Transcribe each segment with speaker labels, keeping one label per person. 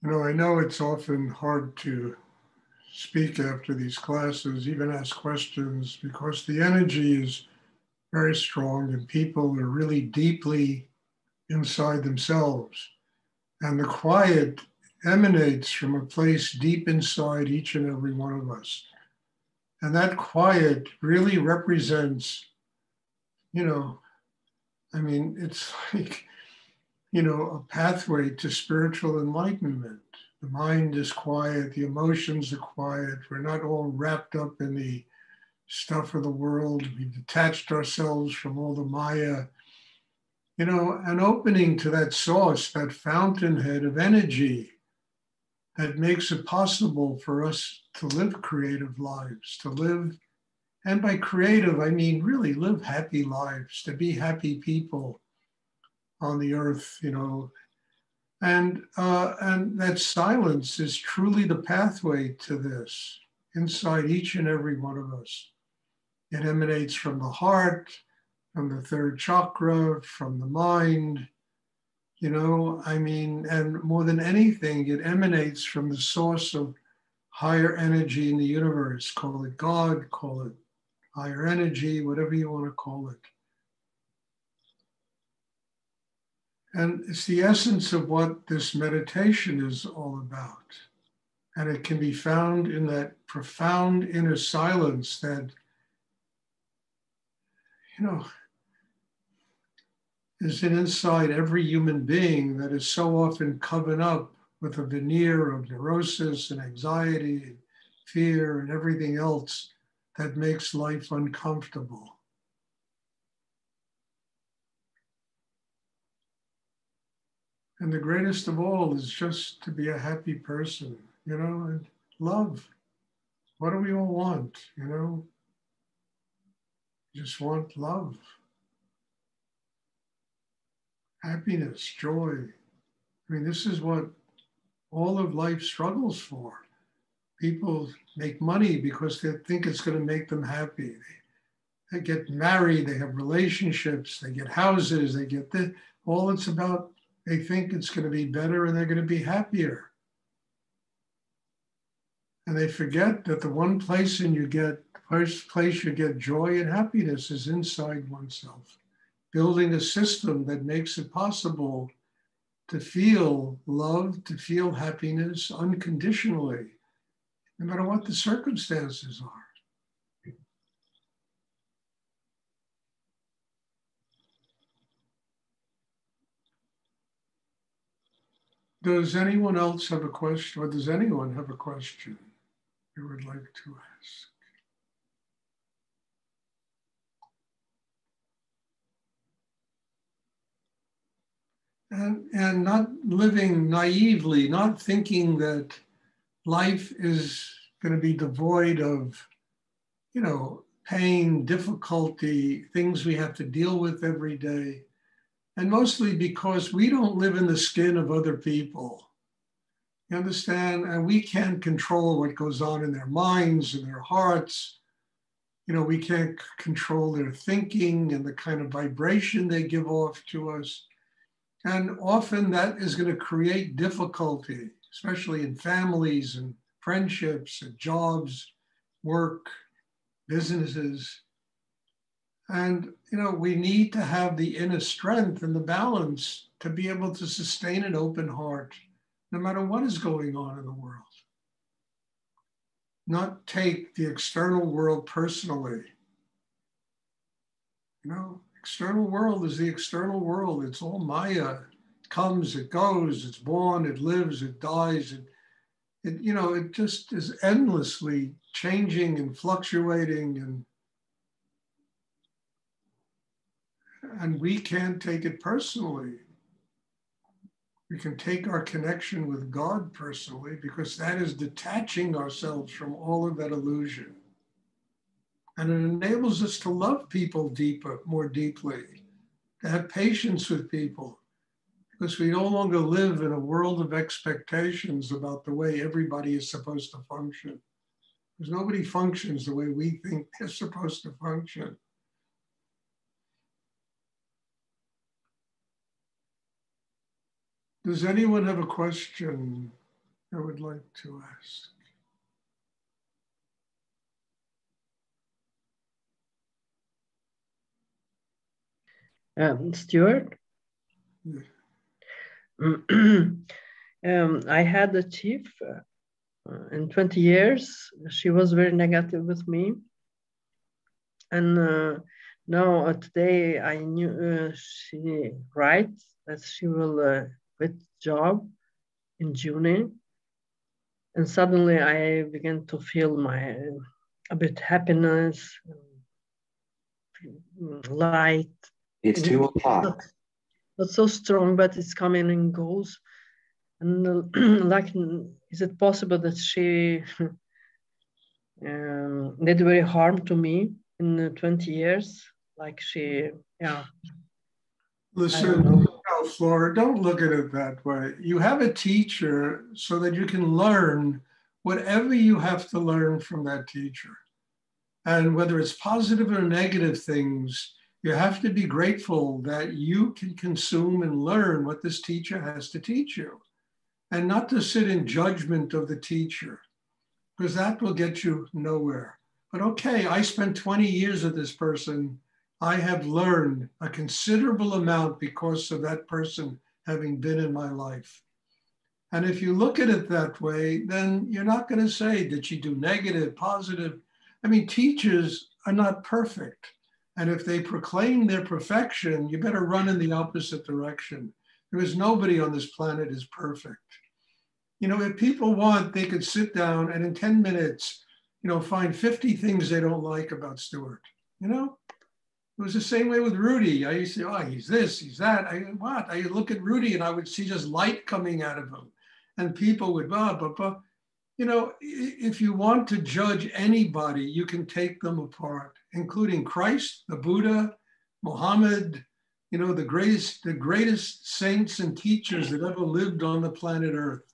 Speaker 1: I know it's often hard to speak after these classes, even ask questions, because the energy is very strong and people are really deeply inside themselves. And the quiet emanates from a place deep inside each and every one of us. And that quiet really represents, you know, I mean, it's like, a pathway to spiritual enlightenment. The mind is quiet, the emotions are quiet. We're not all wrapped up in the stuff of the world. We've detached ourselves from all the Maya, an opening to that source, that fountainhead of energy that makes it possible for us to live creative lives, to live, and by creative, I mean really live happy lives, to be happy people on the earth, and that silence is truly the pathway to this inside each and every one of us. It emanates from the heart, from the third chakra, from the mind, and more than anything, it emanates from the source of higher energy in the universe. Call it God, call it higher energy, whatever you want to call it. And it's the essence of what this meditation is all about. And it can be found in that profound inner silence that, is inside every human being that is so often covered up with a veneer of neurosis and anxiety and fear and everything else that makes life uncomfortable. And the greatest of all is just to be a happy person, and love. What do we all want, Just want love. Happiness, joy. I mean, this is what all of life struggles for. People make money because they think it's going to make them happy. They get married, they have relationships, they get houses, they get this. All it's about, they think it's going to be better and they're going to be happier. And they forget that the one place first place you get joy and happiness is inside oneself. Building a system that makes it possible to feel love, to feel happiness unconditionally, no matter what the circumstances are. Does anyone else have a question, or does anyone have a question you would like to ask? And not living naively, not thinking that life is going to be devoid of, pain, difficulty, things we have to deal with every day. And mostly because we don't live in the skin of other people. You understand? And we can't control what goes on in their minds and their hearts. We can't control their thinking and the kind of vibration they give off to us. And often that is going to create difficulty, especially in families and friendships and jobs, work, businesses. And, we need to have the inner strength and the balance to be able to sustain an open heart, no matter what is going on in the world. Not take the external world personally. External world is the external world. It's all Maya. It comes, it goes, it's born, it lives, it dies. It just is endlessly changing and fluctuating, and we can't take it personally. We can take our connection with God personally, because that is detaching ourselves from all of that illusion. And it enables us to love people deeper, more deeply, to have patience with people, because we no longer live in a world of expectations about the way everybody is supposed to function. Because nobody functions the way we think they're supposed to function. Does anyone have a question I would like to ask?
Speaker 2: Stuart?
Speaker 1: Yeah.
Speaker 2: I had a chief in 20 years. She was very negative with me. And now today I knew she writes that she will quit job in June. And suddenly I began to feel a bit happiness, light.
Speaker 3: It's 2 o'clock.
Speaker 2: Not so strong, but it's coming and goes. And like, is it possible that she did very harm to me in 20 years? Like she, yeah.
Speaker 1: Listen, Flora, don't look at it that way. You have a teacher so that you can learn whatever you have to learn from that teacher. And whether it's positive or negative things, you have to be grateful that you can consume and learn what this teacher has to teach you, and not to sit in judgment of the teacher, because that will get you nowhere. But okay, I spent 20 years with this person. I have learned a considerable amount because of that person having been in my life. And if you look at it that way, then you're not going to say, did she do negative, positive? I mean, teachers are not perfect. And if they proclaim their perfection, you better run in the opposite direction. There is nobody on this planet is perfect. You know, if people want, they could sit down and in 10 minutes, you know, find 50 things they don't like about Stuart. You know, it was the same way with Rudy. I used to say, oh, he's this, he's that. I look at Rudy and I would see just light coming out of him. And people would, blah, blah, blah. You know, if you want to judge anybody, you can take them apart, including Christ, the Buddha, Muhammad, you know, the greatest saints and teachers that ever lived on the planet Earth.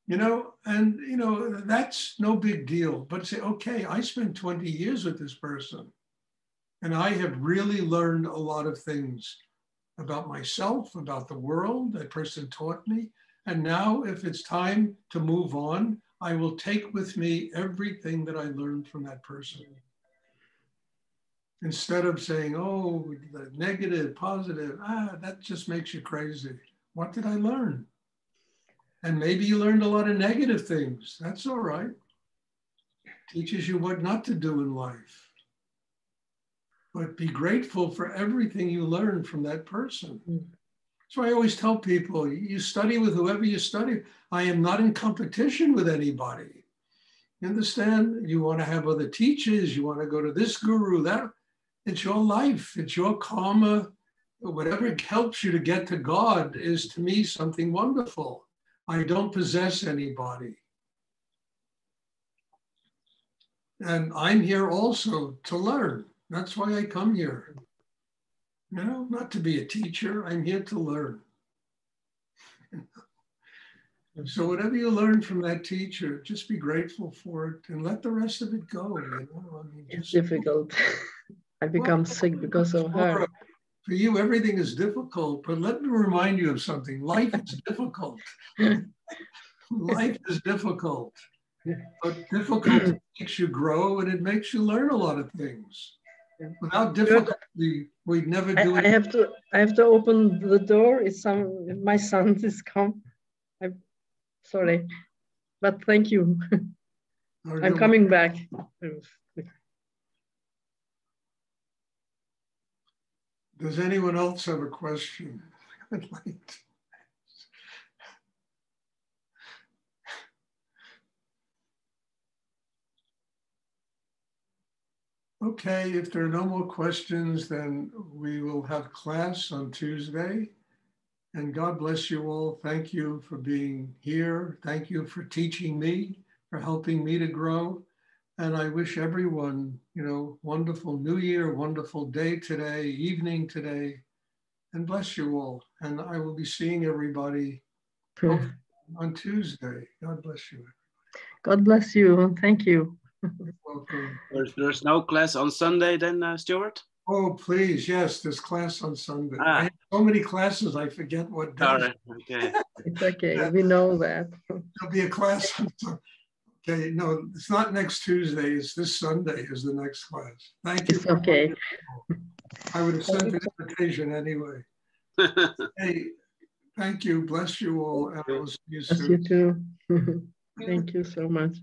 Speaker 1: You know, and, you know, that's no big deal. But say, okay, I spent 20 years with this person, and I have really learned a lot of things about myself, about the world. That person taught me. And now if it's time to move on, I will take with me everything that I learned from that person. Instead of saying, oh, the negative, positive, that just makes you crazy. What did I learn? And maybe you learned a lot of negative things. That's all right. Teaches you what not to do in life. But be grateful for everything you learned from that person. So I always tell people, you study with whoever you study. I am not in competition with anybody. You understand? You want to have other teachers. You want to go to this guru, that. It's your life. It's your karma. Whatever helps you to get to God is, to me, something wonderful. I don't possess anybody. And I'm here also to learn. That's why I come here. You know, not to be a teacher. I'm here to learn. So whatever you learn from that teacher, just be grateful for it and let the rest of it go. You know? I mean,
Speaker 2: it's difficult. I become sick because of her.
Speaker 1: For you, everything is difficult, but let me remind you of something. Life is difficult. Life is difficult. But difficulty makes you grow and it makes you learn a lot of things. Without difficulty, we'd never do it.
Speaker 2: I have to open the door. My son is come. I'm sorry, but thank you. I'm coming back.
Speaker 1: Does anyone else have a question? I'd like to. Okay, if there are no more questions, then we will have class on Tuesday. And God bless you all. Thank you for being here. Thank you for teaching me, for helping me to grow. And I wish everyone, you know, wonderful New Year, wonderful day today, evening today, and bless you all. And I will be seeing everybody on Tuesday. God bless you.
Speaker 2: God bless you. Thank you.
Speaker 1: Welcome.
Speaker 3: There's no class on Sunday then, Stuart?
Speaker 1: Oh, please, yes, there's class on Sunday.
Speaker 4: Ah.
Speaker 1: I have so many classes, I forget what day.
Speaker 4: All right. Okay.
Speaker 2: It's okay. We know that.
Speaker 1: There'll be a class on Sunday. Okay, no, it's not next Tuesday. It's this Sunday is the next class. Thank you.
Speaker 2: It's okay.
Speaker 1: I would have sent an invitation anyway. Hey, thank you. Bless you all. And I will see you
Speaker 2: Yes,
Speaker 1: soon.
Speaker 2: you too. Thank you so much.